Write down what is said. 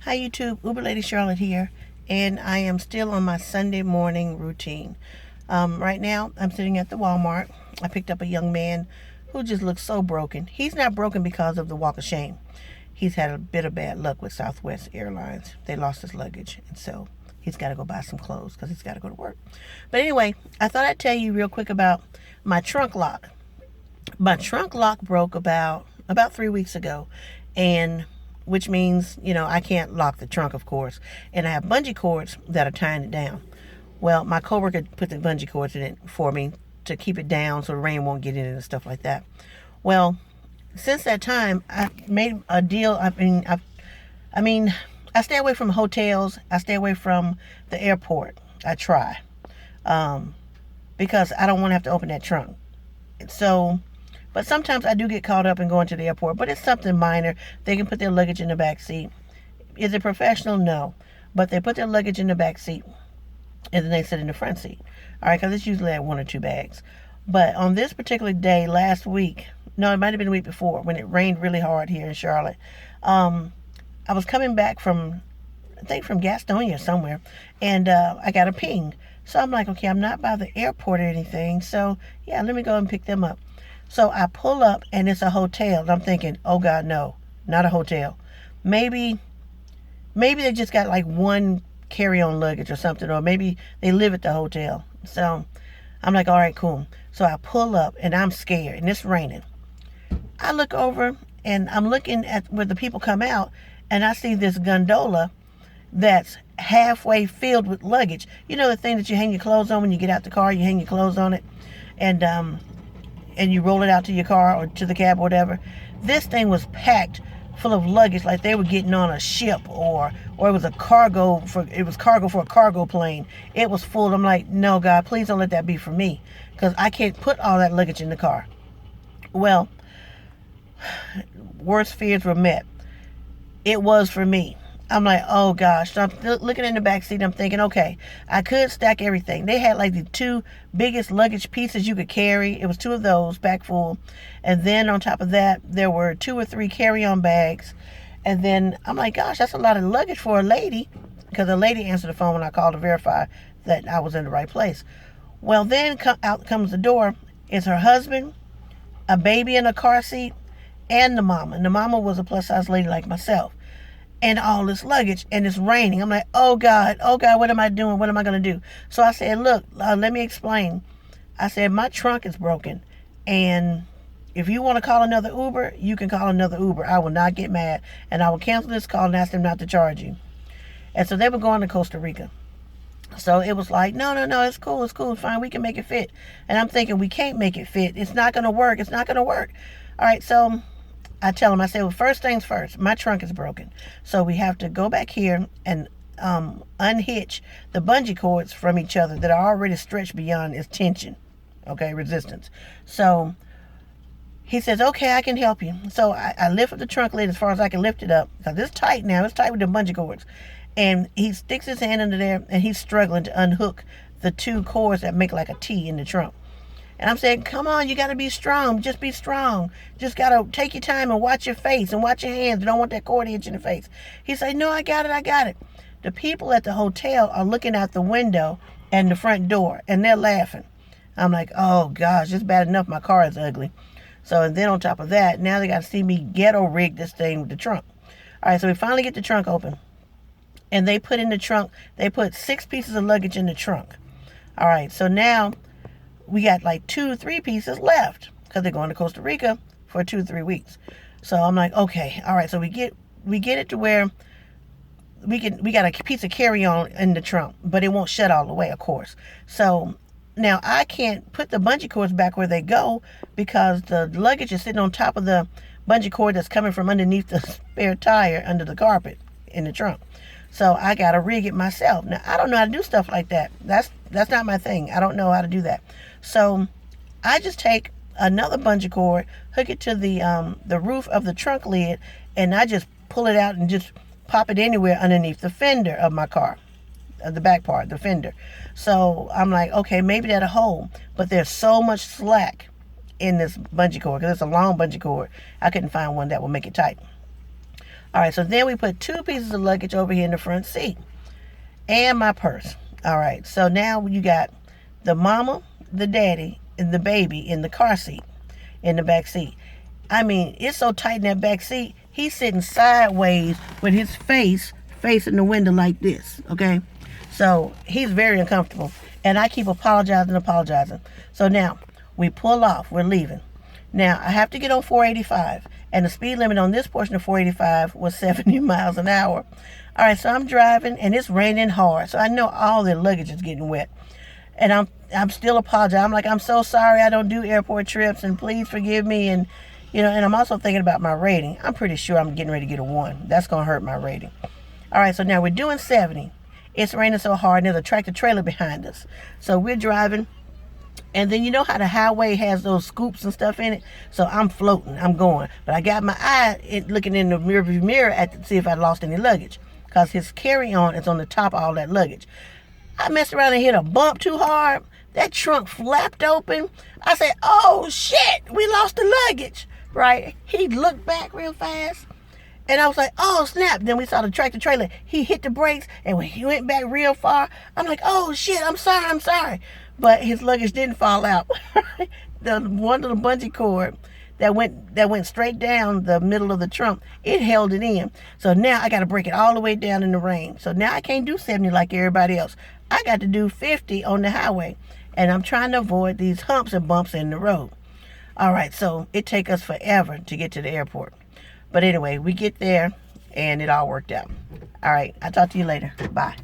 Hi YouTube, Uber Lady Charlotte here, and I am still on my Sunday morning routine. Right now, I'm sitting at the Walmart. I picked up a young man who just looks so broken. He's not broken because of the walk of shame. He's had a bit of bad luck with Southwest Airlines. They lost his luggage, and so he's got to go buy some clothes because he's got to go to work. But anyway, I thought I'd tell you real quick about my trunk lock. My trunk lock broke about 3 weeks ago, and which means, I can't lock the trunk, of course. And I have bungee cords that are tying it down. Well, my coworker put the bungee cords in it for me to keep it down so the rain won't get in it and stuff like that. Well, since that time, I made a deal. I stay away from hotels. I stay away from the airport. I try, because I don't want to have to open that trunk. So, but sometimes I do get caught up in going to the airport, but it's something minor. They can put their luggage in the back seat. Is it professional? No. But they put their luggage in the back seat, and then they sit in the front seat. All right, because it's usually at one or two bags. But on this particular day last week, no, it might have been the week before, when it rained really hard here in Charlotte, I was coming back from, I think from Gastonia somewhere, and I got a ping. So I'm like, okay, I'm not by the airport or anything, so yeah, let me go and pick them up. So I pull up, and it's a hotel. And I'm thinking, oh God, no, not a hotel. Maybe they just got like one carry-on luggage or something, or maybe they live at the hotel. So I'm like, all right, cool. So I pull up, and I'm scared, and it's raining. I look over, and I'm looking at where the people come out, and I see this gondola that's halfway filled with luggage. You know the thing that you hang your clothes on when you get out the car, you hang your clothes on it, and you roll it out to your car or to the cab or whatever. This thing was packed full of luggage like they were getting on a ship, or it was cargo for a cargo plane. It was full. I'm like, no, God, please don't let that be for me, because I can't put all that luggage in the car. Well, worst fears were met. It was for me. I'm like, oh gosh. So I'm looking in the back seat. I'm thinking, okay, I could stack everything. They had like the two biggest luggage pieces you could carry. It was two of those back full. And then on top of that, there were 2 or 3 carry-on bags. And then I'm like, gosh, that's a lot of luggage for a lady, because a lady answered the phone when I called to verify that I was in the right place. Well, then out comes the door. It's her husband, a baby in a car seat, and the mama. And the mama was a plus-size lady like myself. And all this luggage, and it's raining. I'm like, oh God, what am I doing? What am I going to do? So I said, look, let me explain. I said, my trunk is broken, and if you want to call another Uber, you can call another Uber. I will not get mad, and I will cancel this call and ask them not to charge you. And so they were going to Costa Rica. So it was like, no, it's cool, it's fine, we can make it fit. And I'm thinking, we can't make it fit. It's not going to work. All right, so I tell him, I say, well, first things first, my trunk is broken. So we have to go back here and unhitch the bungee cords from each other that are already stretched beyond its tension, okay, resistance. So he says, okay, I can help you. So I lift up the trunk lid as far as I can lift it up, because it's tight now. It's tight with the bungee cords. And he sticks his hand under there, and he's struggling to unhook the 2 cords that make like a T in the trunk. And I'm saying, come on, you got to be strong. Just be strong. Just got to take your time and watch your face and watch your hands. You don't want that cord to hit you in the face. He said, no, I got it. The people at the hotel are looking out the window and the front door, and they're laughing. I'm like, oh, gosh, it's bad enough my car is ugly. So, and then on top of that, now they got to see me ghetto rig this thing with the trunk. All right, so we finally get the trunk open. And they put 6 pieces of luggage in the trunk. All right, so now we got like 2, 3 pieces left, because they're going to Costa Rica for 2 or 3 weeks. So I'm like, okay, all right. So we get it to where we got a piece of carry-on in the trunk, but it won't shut all the way, of course. So now I can't put the bungee cords back where they go, because the luggage is sitting on top of the bungee cord that's coming from underneath the spare tire under the carpet in the trunk. So I got to rig it myself. Now, I don't know how to do stuff like that. That's not my thing. I don't know how to do that. So I just take another bungee cord, hook it to the roof of the trunk lid, and I just pull it out and just pop it anywhere underneath the fender of my car, the back part, the fender. So I'm like, okay, maybe that'll hold. But there's so much slack in this bungee cord, because it's a long bungee cord. I couldn't find one that would make it tight. All right, so then we put 2 pieces of luggage over here in the front seat and my purse. All right, so now you got the mama, the daddy, and the baby in the car seat, in the back seat. I mean, it's so tight in that back seat, he's sitting sideways with his face facing the window like this, okay? So he's very uncomfortable, and I keep apologizing. So now we pull off, we're leaving. Now I have to get on 485, and the speed limit on this portion of 485 was 70 miles an hour. All right, so I'm driving, and it's raining hard, so I know all the luggage is getting wet. And I'm still apologizing. I'm like, I'm so sorry, I don't do airport trips, and please forgive me. And and I'm also thinking about my rating. I'm pretty sure I'm getting ready to get a 1. That's gonna hurt my rating. All right, so now we're doing 70. It's raining so hard, and there's a tractor trailer behind us. So we're driving, and then you know how the highway has those scoops and stuff in it? So I'm floating, I'm going. But I got my eye looking in the rearview mirror to see if I lost any luggage, because his carry-on is on the top of all that luggage. I messed around and hit a bump too hard. That trunk flapped open. I said, oh shit, we lost the luggage, right? He looked back real fast, and I was like, oh snap. Then we saw the tractor trailer. He hit the brakes, and when he went back real far, I'm like, oh shit, I'm sorry. But his luggage didn't fall out. The one of the bungee cord that went straight down the middle of the trunk, it held it in. So now I got to break it all the way down in the rain. So now I can't do 70 like everybody else. I got to do 50 on the highway, and I'm trying to avoid these humps and bumps in the road. All right, so it take us forever to get to the airport. But anyway, we get there, and it all worked out. All right, I'll talk to you later. Bye.